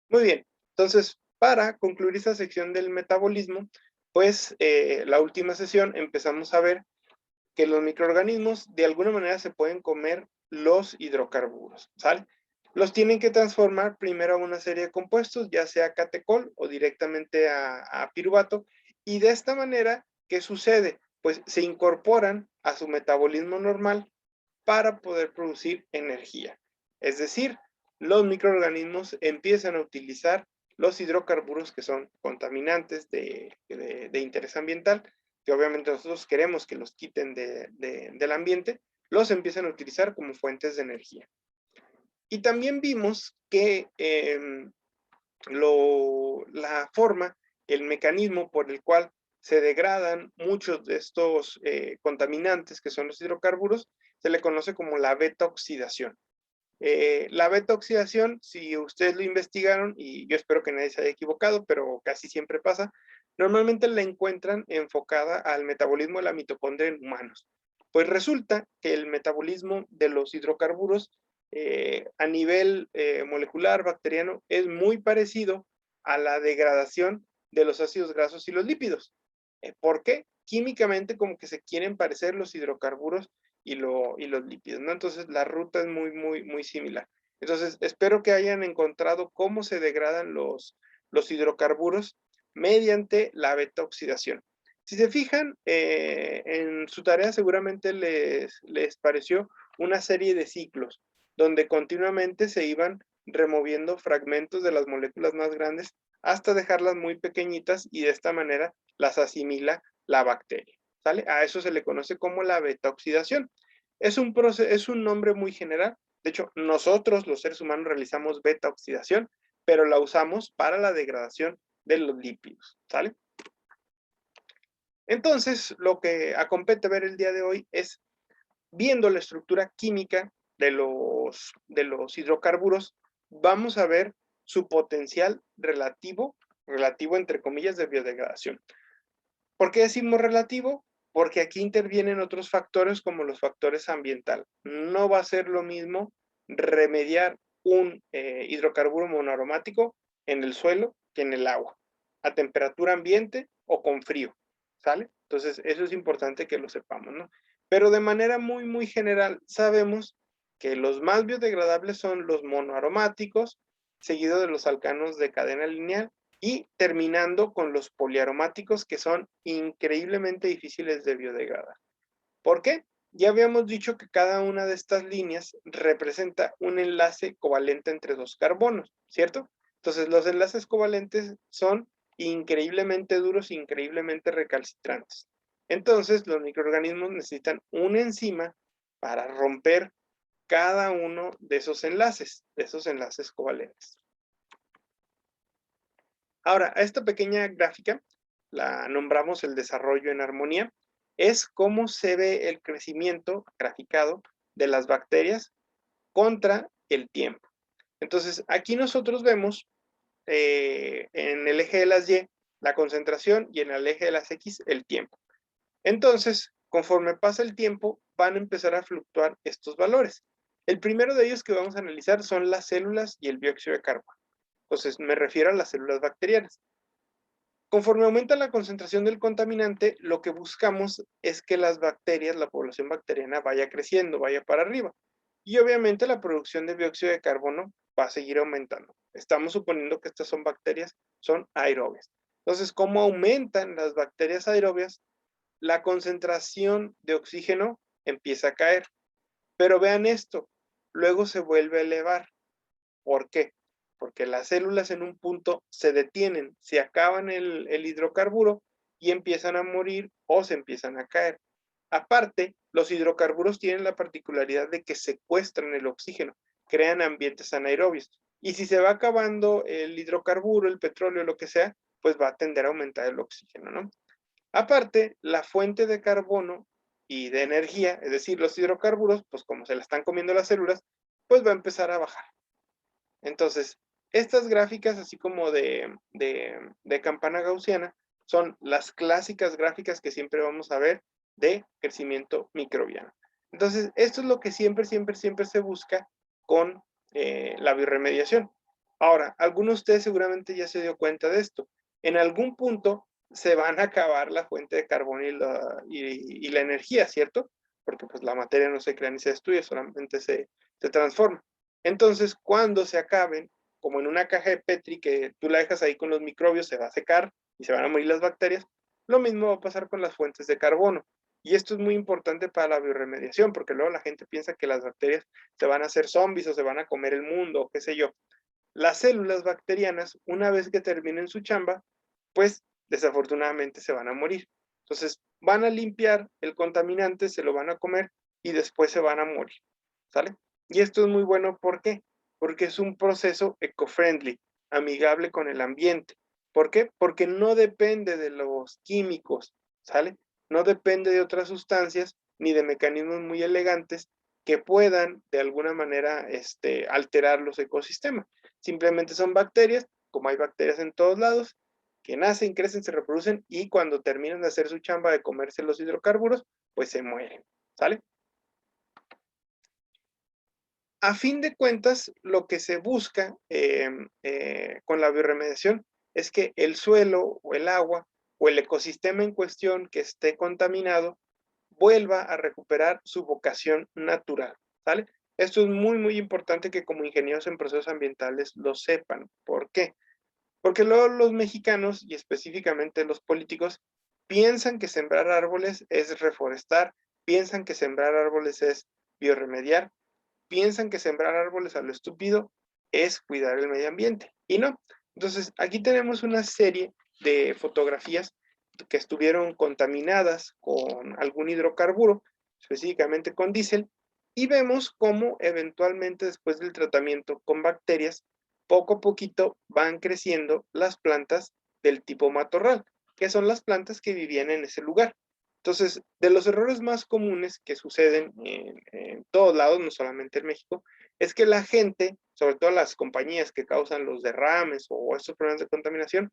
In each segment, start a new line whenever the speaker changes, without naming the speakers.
Muy bien, entonces, para concluir esta sección del metabolismo, pues, la última sesión empezamos a ver que los microorganismos de alguna manera se pueden comer los hidrocarburos, ¿sale? Los tienen que transformar primero a una serie de compuestos, ya sea catecol o directamente a piruvato, y de esta manera, ¿qué sucede? Pues se incorporan a su metabolismo normal para poder producir energía. Es decir, los microorganismos empiezan a utilizar los hidrocarburos que son contaminantes de interés ambiental, que obviamente nosotros queremos que los quiten del ambiente, los empiezan a utilizar como fuentes de energía. Y también vimos que la forma, el mecanismo por el cual se degradan muchos de estos contaminantes que son los hidrocarburos, se le conoce como la beta-oxidación. La beta-oxidación, si ustedes lo investigaron, y yo espero que nadie se haya equivocado, pero casi siempre pasa, normalmente la encuentran enfocada al metabolismo de la mitocondria en humanos. Pues resulta que el metabolismo de los hidrocarburos a nivel molecular, bacteriano, es muy parecido a la degradación de los ácidos grasos y los lípidos. ¿Por qué? Químicamente como que se quieren parecer los hidrocarburos y los lípidos, ¿no? Entonces la ruta es muy similar. Entonces espero que hayan encontrado cómo se degradan los hidrocarburos mediante la beta-oxidación. Si se fijan, en su tarea seguramente les pareció una serie de ciclos donde continuamente se iban removiendo fragmentos de las moléculas más grandes hasta dejarlas muy pequeñitas y de esta manera las asimila la bacteria. ¿Sale? A eso se le conoce como la beta-oxidación. Es un nombre muy general. De hecho, nosotros los seres humanos realizamos beta-oxidación, pero la usamos para la degradación de los lípidos. ¿Sale? Entonces, lo que compete ver el día de hoy es, viendo la estructura química de los hidrocarburos, vamos a ver su potencial relativo entre comillas, de biodegradación. ¿Por qué decimos relativo? Porque aquí intervienen otros factores como los factores ambientales. No va a ser lo mismo remediar un hidrocarburo monoaromático en el suelo que en el agua, a temperatura ambiente o con frío, ¿sale? Entonces, eso es importante que lo sepamos, ¿no? Pero de manera muy general, sabemos que los más biodegradables son los monoaromáticos, seguido de los alcanos de cadena lineal, y terminando con los poliaromáticos, que son increíblemente difíciles de biodegradar. ¿Por qué? Ya habíamos dicho que cada una de estas líneas representa un enlace covalente entre dos carbonos, ¿cierto? Entonces los enlaces covalentes son increíblemente duros, increíblemente recalcitrantes. Entonces los microorganismos necesitan una enzima para romper cada uno de esos enlaces covalentes. Ahora, a esta pequeña gráfica la nombramos el desarrollo en armonía. Es cómo se ve el crecimiento graficado de las bacterias contra el tiempo. Entonces, aquí nosotros vemos en el eje de las Y la concentración y en el eje de las X el tiempo. Entonces, conforme pasa el tiempo, van a empezar a fluctuar estos valores. El primero de ellos que vamos a analizar son las células y el dióxido de carbono. Entonces, me refiero a las células bacterianas. Conforme aumenta la concentración del contaminante, lo que buscamos es que las bacterias, la población bacteriana vaya creciendo, vaya para arriba. Y obviamente la producción de dióxido de carbono va a seguir aumentando. Estamos suponiendo que estas son bacterias, son aerobias. Entonces, ¿cómo aumentan las bacterias aerobias? La concentración de oxígeno empieza a caer. Pero vean esto, luego se vuelve a elevar. ¿Por qué? Porque las células en un punto se detienen, se acaban el hidrocarburo y empiezan a morir o se empiezan a caer. Aparte, los hidrocarburos tienen la particularidad de que secuestran el oxígeno, crean ambientes anaerobios. Y si se va acabando el hidrocarburo, el petróleo, lo que sea, pues va a tender a aumentar el oxígeno, ¿no? Aparte, la fuente de carbono y de energía, es decir, los hidrocarburos, pues como se la están comiendo las células, pues va a empezar a bajar. Entonces, estas gráficas, así como de campana gaussiana, son las clásicas gráficas que siempre vamos a ver de crecimiento microbiano. Entonces, esto es lo que siempre se busca con la bioremediación. Ahora, algunos de ustedes seguramente ya se dio cuenta de esto. En algún punto se van a acabar la fuente de carbón y la energía, ¿cierto? Porque pues la materia no se crea ni se destruye, solamente se transforma. Entonces, cuando se acaben, como en una caja de Petri que tú la dejas ahí con los microbios, se va a secar y se van a morir las bacterias, lo mismo va a pasar con las fuentes de carbono. Y esto es muy importante para la bioremediación, porque luego la gente piensa que las bacterias se van a hacer zombies o se van a comer el mundo o qué sé yo. Las células bacterianas, una vez que terminen su chamba, pues desafortunadamente se van a morir. Entonces, van a limpiar el contaminante, se lo van a comer y después se van a morir, ¿sale? Y esto es muy bueno, ¿por qué? Porque es un proceso eco-friendly, amigable con el ambiente. ¿Por qué? Porque no depende de los químicos, ¿sale? No depende de otras sustancias ni de mecanismos muy elegantes que puedan de alguna manera alterar los ecosistemas. Simplemente son bacterias, como hay bacterias en todos lados, que nacen, crecen, se reproducen y cuando terminan de hacer su chamba de comerse los hidrocarburos, pues se mueren, ¿sale? A fin de cuentas, lo que se busca con la bioremediación es que el suelo o el agua o el ecosistema en cuestión que esté contaminado vuelva a recuperar su vocación natural, ¿sale? Esto es muy, muy importante que como ingenieros en procesos ambientales lo sepan. ¿Por qué? Porque luego los mexicanos, y específicamente los políticos, piensan que sembrar árboles es reforestar, piensan que sembrar árboles es bioremediar, piensan que sembrar árboles a lo estúpido es cuidar el medio ambiente, y no. Entonces, aquí tenemos una serie de fotografías que estuvieron contaminadas con algún hidrocarburo, específicamente con diésel, y vemos cómo eventualmente después del tratamiento con bacterias, poco a poquito van creciendo las plantas del tipo matorral, que son las plantas que vivían en ese lugar. Entonces, de los errores más comunes que suceden en todos lados, no solamente en México, es que la gente, sobre todo las compañías que causan los derrames o estos problemas de contaminación,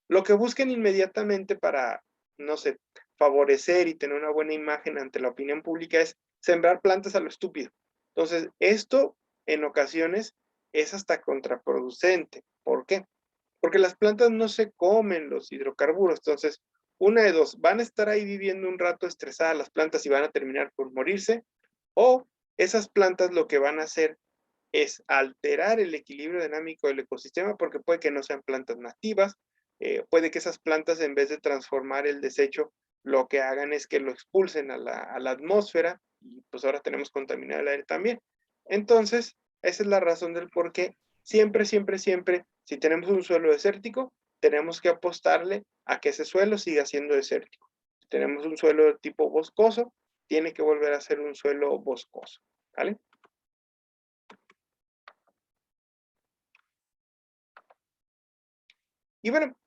lo que busquen inmediatamente para, no sé, favorecer y tener una buena imagen ante la opinión pública es sembrar plantas a lo estúpido. Entonces, esto en ocasiones es hasta contraproducente. ¿Por qué? Porque las plantas no se comen los hidrocarburos. Entonces, una de dos, van a estar ahí viviendo un rato estresadas las plantas y van a terminar por morirse, o esas plantas lo que van a hacer es alterar el equilibrio dinámico del ecosistema porque puede que no sean plantas nativas, puede que esas plantas en vez de transformar el desecho, lo que hagan es que lo expulsen a la atmósfera y pues ahora tenemos contaminado el aire también. Entonces, esa es la razón del por qué siempre, siempre, siempre, si tenemos un suelo desértico, tenemos que apostarle a que ese suelo siga siendo desértico. Si tenemos un suelo de tipo boscoso, tiene que volver a ser un suelo boscoso, ¿vale? Y bueno,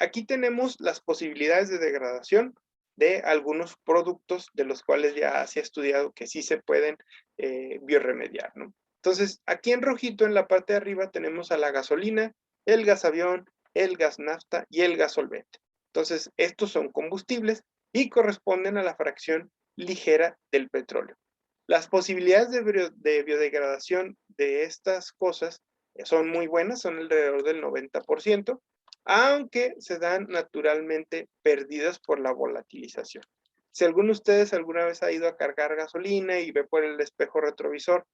aquí tenemos las posibilidades de degradación de algunos productos de los cuales ya se ha estudiado que sí se pueden bioremediar, ¿no? Entonces, aquí en rojito, en la parte de arriba, tenemos a la gasolina, el gas avión, el gas nafta y el gas solvente. Entonces, estos son combustibles y corresponden a la fracción ligera del petróleo. Las posibilidades de biodegradación de estas cosas son muy buenas, son alrededor del 90%, aunque se dan naturalmente perdidas por la volatilización. Si alguno de ustedes alguna vez ha ido a cargar gasolina y ve por el espejo retrovisor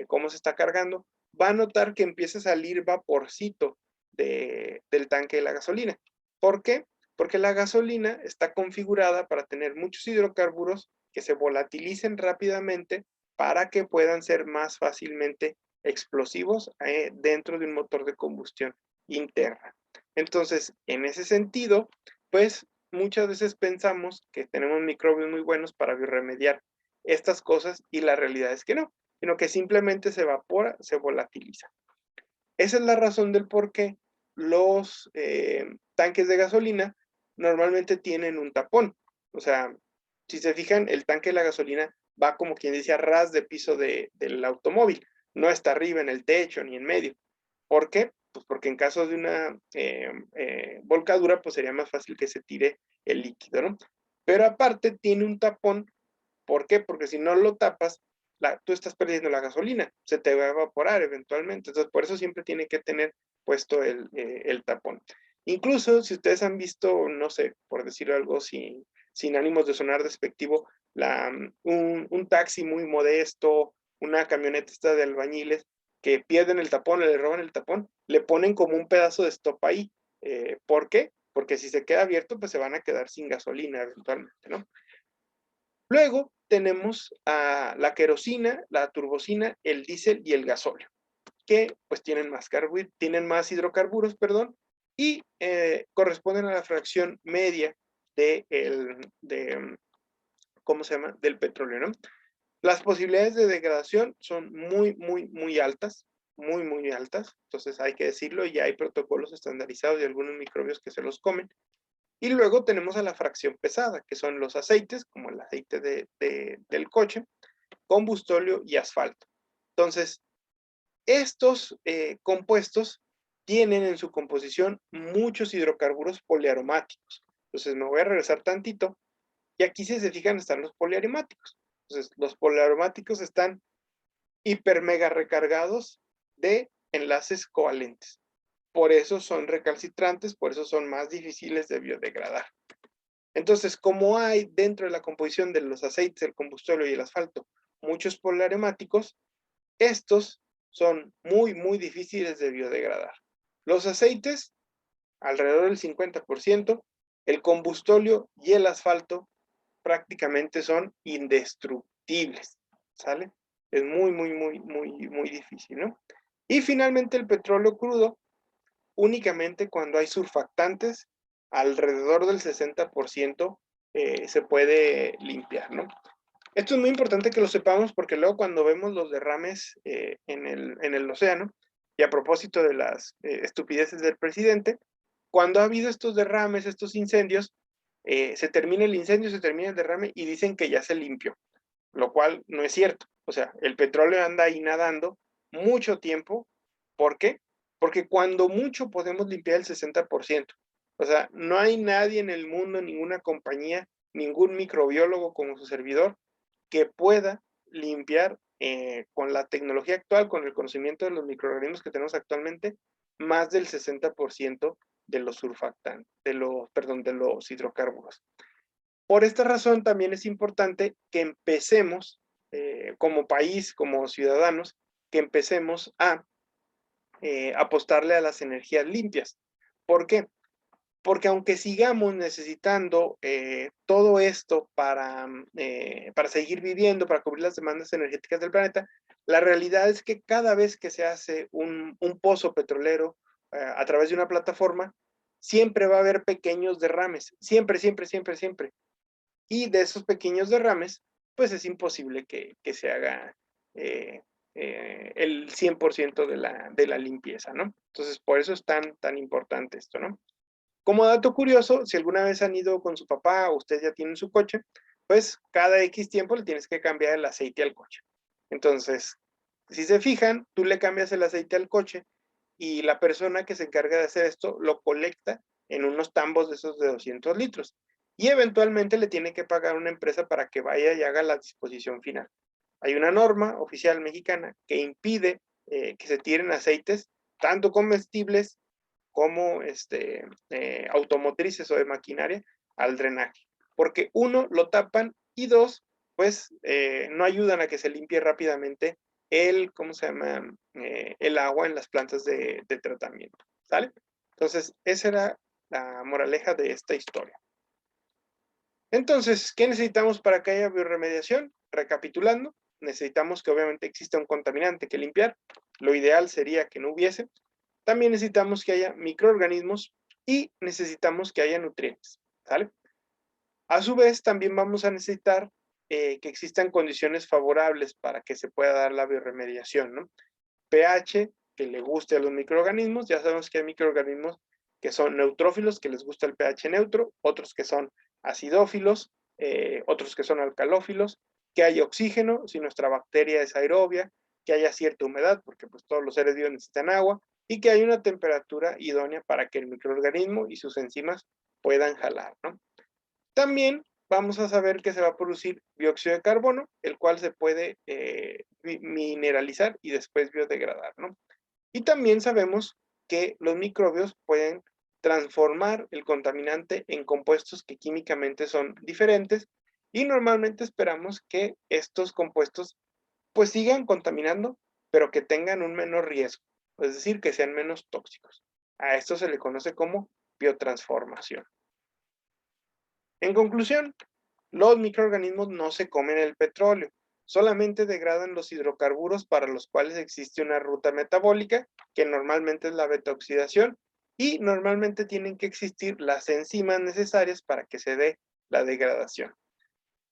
cómo se está cargando, va a notar que empieza a salir vaporcito del tanque de la gasolina. ¿Por qué? Porque la gasolina está configurada para tener muchos hidrocarburos que se volatilicen rápidamente para que puedan ser más fácilmente explosivos dentro de un motor de combustión interna. Entonces, en ese sentido, pues muchas veces pensamos que tenemos microbios muy buenos para bioremediar estas cosas y la realidad es que no, sino que simplemente se evapora, se volatiliza. Esa es la razón del por qué los tanques de gasolina normalmente tienen un tapón. O sea, si se fijan, el tanque de la gasolina va como quien dice a ras de piso del automóvil, no está arriba en el techo ni en medio. ¿Por qué? Pues porque en caso de una volcadura, pues sería más fácil que se tire el líquido, ¿no? Pero aparte tiene un tapón. ¿Por qué? Porque si no lo tapas, tú estás perdiendo la gasolina, se te va a evaporar eventualmente. Entonces, por eso siempre tiene que tener puesto el tapón. Incluso, si ustedes han visto, no sé, por decir algo sin ánimos de sonar despectivo, un taxi muy modesto, una camioneta esta de albañiles, que pierden el tapón, le roban el tapón, le ponen como un pedazo de stop ahí. ¿Por qué? Porque si se queda abierto, pues se van a quedar sin gasolina eventualmente, ¿no? Luego tenemos a la querosina, la turbocina, el diésel y el gasóleo, que pues tienen más hidrocarburos, perdón, y corresponden a la fracción media de ¿cómo se llama? Del petróleo, ¿no? Las posibilidades de degradación son muy, muy, muy altas, muy, muy altas, entonces hay que decirlo, ya hay protocolos estandarizados de algunos microbios que se los comen. Y luego tenemos a la fracción pesada, que son los aceites, como el aceite del coche, combustóleo y asfalto. Entonces, estos compuestos tienen en su composición muchos hidrocarburos poliaromáticos. Entonces, me voy a regresar tantito, y aquí si se fijan están los poliaromáticos. Entonces, los poliaromáticos están hiper mega recargados de enlaces covalentes. Por eso son recalcitrantes, por eso son más difíciles de biodegradar. Entonces, como hay dentro de la composición de los aceites, el combustóleo y el asfalto muchos poliaromáticos, estos son muy, muy difíciles de biodegradar. Los aceites, alrededor del 50%, el combustóleo y el asfalto prácticamente son indestructibles, ¿sale? Es muy, muy, muy, muy, muy difícil, ¿no? Y finalmente el petróleo crudo, únicamente cuando hay surfactantes, alrededor del 60% se puede limpiar, ¿no? Esto es muy importante que lo sepamos porque luego cuando vemos los derrames en el océano, y a propósito de las estupideces del presidente, cuando ha habido estos derrames, estos incendios, se termina el incendio, se termina el derrame y dicen que ya se limpió, lo cual no es cierto. O sea, el petróleo anda ahí nadando mucho tiempo. ¿Por qué? Porque cuando mucho podemos limpiar el 60%. O sea, no hay nadie en el mundo, ninguna compañía, ningún microbiólogo como su servidor que pueda limpiar con la tecnología actual, con el conocimiento de los microorganismos que tenemos actualmente, más del 60% de los surfactantes, de los hidrocarburos. Por esta razón también es importante que empecemos, como país, como ciudadanos, que empecemos a apostarle a las energías limpias. ¿Por qué? Porque aunque sigamos necesitando todo esto para seguir viviendo, para cubrir las demandas energéticas del planeta, la realidad es que cada vez que se hace un pozo petrolero a través de una plataforma, siempre va a haber pequeños derrames, siempre, siempre, siempre, siempre. Y de esos pequeños derrames, pues es imposible que se haga el 100% de la limpieza, ¿no? Entonces, por eso es tan importante esto, ¿no? Como dato curioso, si alguna vez han ido con su papá o ustedes ya tienen su coche, pues cada X tiempo le tienes que cambiar el aceite al coche. Entonces, si se fijan, tú le cambias el aceite al coche y la persona que se encarga de hacer esto lo colecta en unos tambos de esos de 200 litros y eventualmente le tiene que pagar a una empresa para que vaya y haga la disposición final. Hay una norma oficial mexicana que impide que se tiren aceites, tanto comestibles como automotrices o de maquinaria, al drenaje. Porque uno, lo tapan y dos, pues no ayudan a que se limpie rápidamente ¿cómo se llama? El agua en las plantas de tratamiento. ¿Sale? Entonces, esa era la moraleja de esta historia. Entonces, ¿qué necesitamos para que haya bioremediación? Recapitulando, necesitamos que obviamente exista un contaminante que limpiar. Lo ideal sería que no hubiese. También necesitamos que haya microorganismos y necesitamos que haya nutrientes, ¿sale? A su vez, también vamos a necesitar que existan condiciones favorables para que se pueda dar la bioremediación, ¿no? pH, que le guste a los microorganismos. Ya sabemos que hay microorganismos que son neutrófilos, que les gusta el pH neutro, otros que son acidófilos, otros que son alcalófilos, que haya oxígeno, si nuestra bacteria es aerobia, que haya cierta humedad, porque pues todos los seres vivos necesitan agua, y que haya una temperatura idónea para que el microorganismo y sus enzimas puedan jalar, ¿no? También, vamos a saber que se va a producir dióxido de carbono, el cual se puede mineralizar y después biodegradar, ¿no? Y también sabemos que los microbios pueden transformar el contaminante en compuestos que químicamente son diferentes y normalmente esperamos que estos compuestos pues sigan contaminando, pero que tengan un menor riesgo, es decir, que sean menos tóxicos. A esto se le conoce como biotransformación. En conclusión, los microorganismos no se comen el petróleo, solamente degradan los hidrocarburos para los cuales existe una ruta metabólica, que normalmente es la beta-oxidación, y normalmente tienen que existir las enzimas necesarias para que se dé la degradación.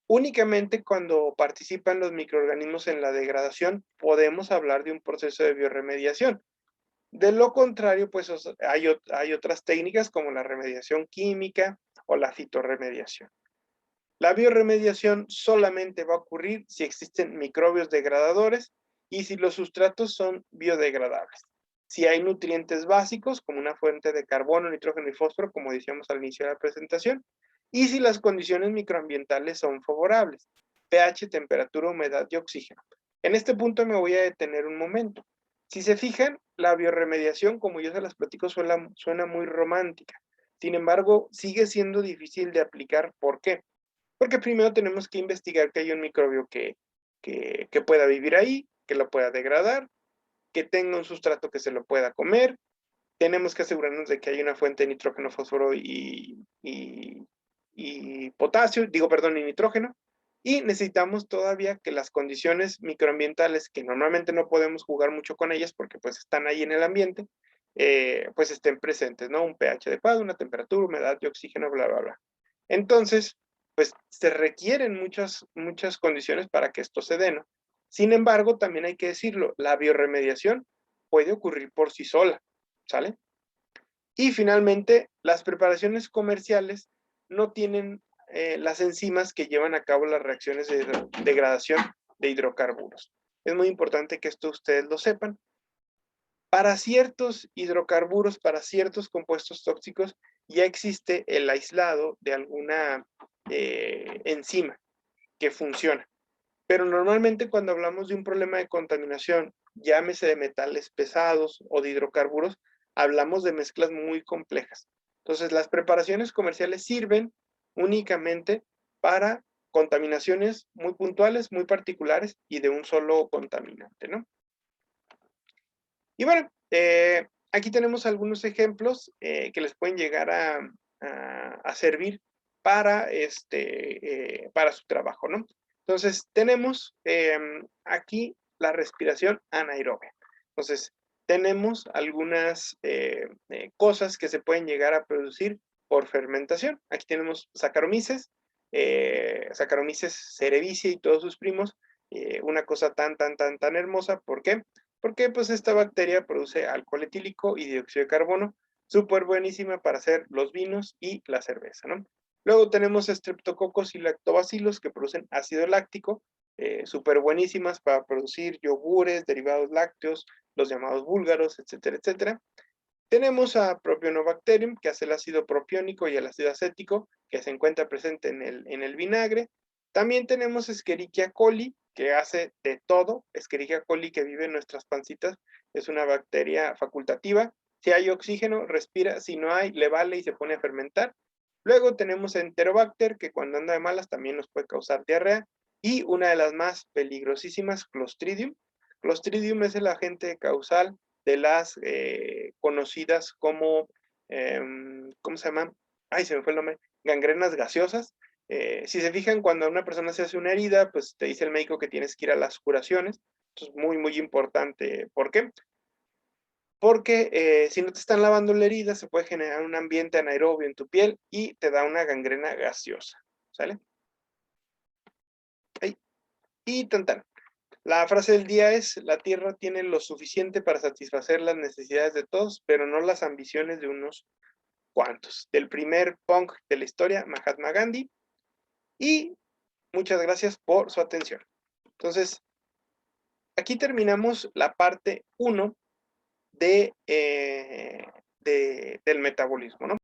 Únicamente cuando participan los microorganismos en la degradación podemos hablar de un proceso de biorremediación. De lo contrario, pues hay otras técnicas como la remediación química o la fitorremediación. La biorremediación solamente va a ocurrir si existen microbios degradadores y si los sustratos son biodegradables. Si hay nutrientes básicos, como una fuente de carbono, nitrógeno y fósforo, como decíamos al inicio de la presentación, y si las condiciones microambientales son favorables, pH, temperatura, humedad y oxígeno. En este punto me voy a detener un momento. Si se fijan, la biorremediación, como yo se las platico, suena muy romántica. Sin embargo, sigue siendo difícil de aplicar. ¿Por qué? Porque primero tenemos que investigar que haya un microbio que pueda vivir ahí, que lo pueda degradar, que tenga un sustrato que se lo pueda comer. Tenemos que asegurarnos de que hay una fuente de nitrógeno, fósforo y potasio, y nitrógeno. Y necesitamos todavía que las condiciones microambientales, que normalmente no podemos jugar mucho con ellas porque pues están ahí en el ambiente, pues estén presentes, ¿no? Un pH adecuado, una temperatura, humedad y oxígeno, bla, bla, bla. Entonces, pues se requieren muchas condiciones para que esto se dé, ¿no? Sin embargo, también hay que decirlo, la biorremediación puede ocurrir por sí sola, ¿sale? Y finalmente, las preparaciones comerciales no tienen las enzimas que llevan a cabo las reacciones de degradación de hidrocarburos. Es muy importante que esto ustedes lo sepan. Para ciertos hidrocarburos, para ciertos compuestos tóxicos, ya existe el aislado de alguna enzima que funciona. Pero normalmente cuando hablamos de un problema de contaminación, llámese de metales pesados o de hidrocarburos, hablamos de mezclas muy complejas. Entonces, las preparaciones comerciales sirven únicamente para contaminaciones muy puntuales, muy particulares y de un solo contaminante, ¿no? Y bueno, aquí tenemos algunos ejemplos que les pueden llegar a servir para su trabajo, ¿no? Entonces, tenemos aquí la respiración anaerobia. Entonces, tenemos algunas cosas que se pueden llegar a producir por fermentación. Aquí tenemos Saccharomyces cerevisiae y todos sus primos, una cosa tan hermosa. ¿Por qué? Porque pues esta bacteria produce alcohol etílico y dióxido de carbono, súper buenísima para hacer los vinos y la cerveza, ¿no? Luego tenemos Streptococcus y Lactobacillus que producen ácido láctico, súper buenísimas para producir yogures, derivados lácteos, los llamados búlgaros, etcétera, etcétera. Tenemos a Propionobacterium, que hace el ácido propiónico y el ácido acético, que se encuentra presente en el vinagre. También tenemos Escherichia coli, que hace de todo. Escherichia coli, que vive en nuestras pancitas, es una bacteria facultativa. Si hay oxígeno, respira. Si no hay, le vale y se pone a fermentar. Luego tenemos Enterobacter, que cuando anda de malas también nos puede causar diarrea. Y una de las más peligrosísimas, Clostridium. Clostridium es el agente causal de las conocidas como, ¿cómo se llaman? Ay, se me fue el nombre, gangrenas gaseosas. Si se fijan, cuando a una persona se hace una herida, pues te dice el médico que tienes que ir a las curaciones. Esto es muy importante. ¿Por qué? Porque si no te están lavando la herida, se puede generar un ambiente anaerobio en tu piel y te da una gangrena gaseosa. ¿Sale? Ay, y tan. La frase del día es: la Tierra tiene lo suficiente para satisfacer las necesidades de todos, pero no las ambiciones de unos cuantos. Del primer punk de la historia, Mahatma Gandhi. Y muchas gracias por su atención. Entonces, aquí terminamos la parte 1 del metabolismo, ¿no?